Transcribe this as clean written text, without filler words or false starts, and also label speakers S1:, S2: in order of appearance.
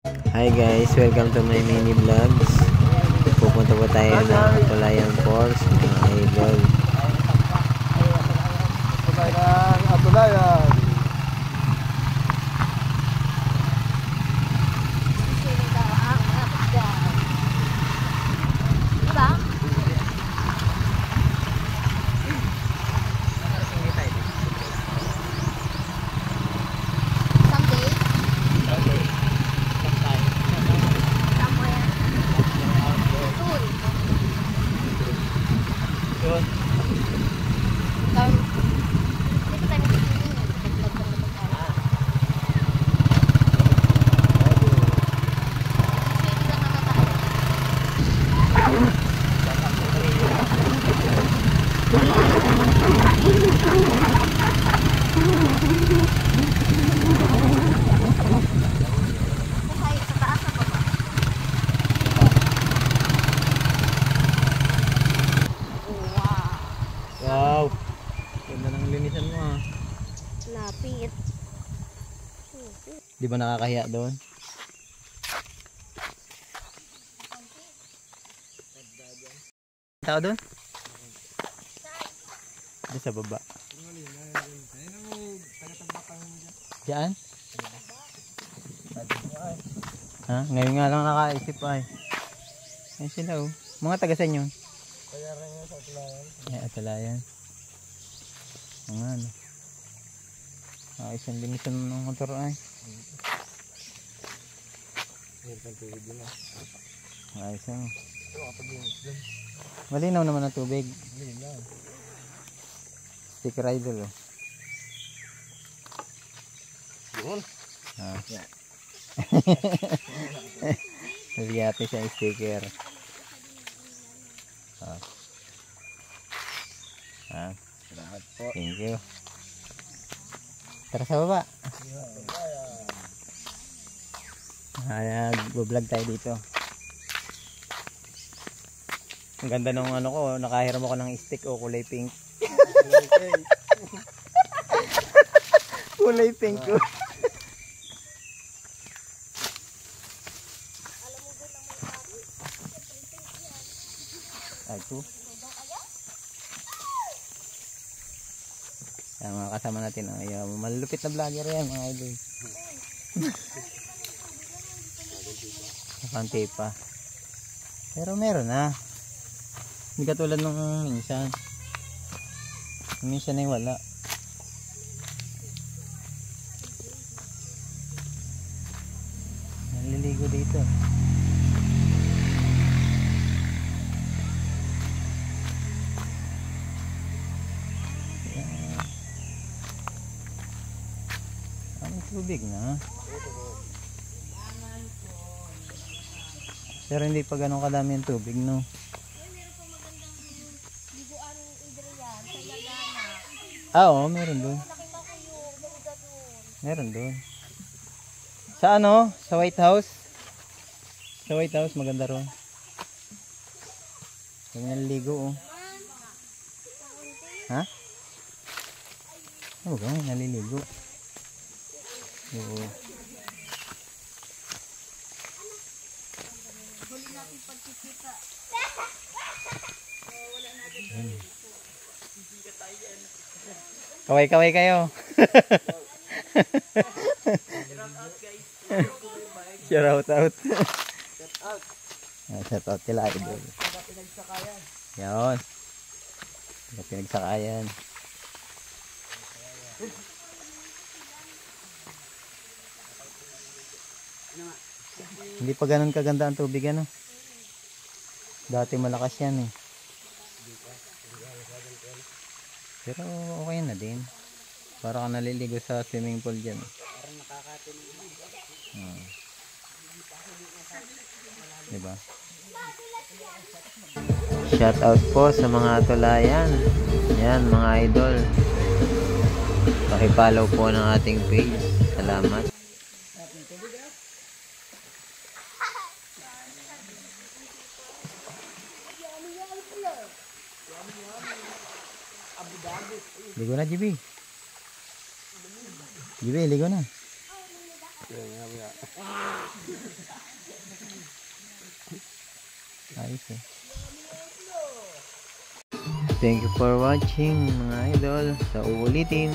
S1: Hi guys, welcome to my mini vlogs. Pupunta po tayo ng Palayan Falls, mga idol.
S2: Atulayan.
S1: Wow! Ganda ng linisan mo ha.
S3: Lapit.
S1: Di ba nakakahiya doon? Tao doon? Doon sa baba. Diyan? Ha? Ngayon nga lang nakaisip ay. Ayun sila oh. Mga taga saan yun? Ay, Atulayan. Ang ano. Isang linisan ng motor ay. Ayos ang. Malinaw naman ang tubig. Sticker idol oh.
S2: Yun.
S1: Ah. Nagyate siya yung sticker. Ah. Ah. Thank you. Tara sa baba. Nag-vlog tayo dito. Ang ganda ng ano ko, nakahiram ako ng stick o kulay pink. Kulay pink ko. Ito. Yan, mga kasama natin ang malulupit na vlogger yan mga idol. Nakante pa. Pero meron na. Hindi katulad nung minsan. Minsan ay wala. Naliligo dito. Ang tubig na. Pero hindi pa ganun kadami yung tubig, no? Oo, meron doon. Meron doon. Sa ano? Sa White House? Sa White House, maganda ron. Yung naliligo, oh. Ha? Oo, naliligo. Oo. Kaway-kaway kayo. Shout out. Shout out kila idol. Yan. Pinagsakayan. Hindi pa ganun kaganda ang tubig ano. Dati malakas yan eh. Pero okay na din. Para ka naliligo sa swimming pool dyan. Parang nakakatinig. Diba? Shout out po sa mga Atulayan. Yan mga idol. Paki-follow po ng ating page. Salamat. Ligo na, GB. GB, ligo na. Ayos eh. Thank you for watching mga idol. Sa uulitin.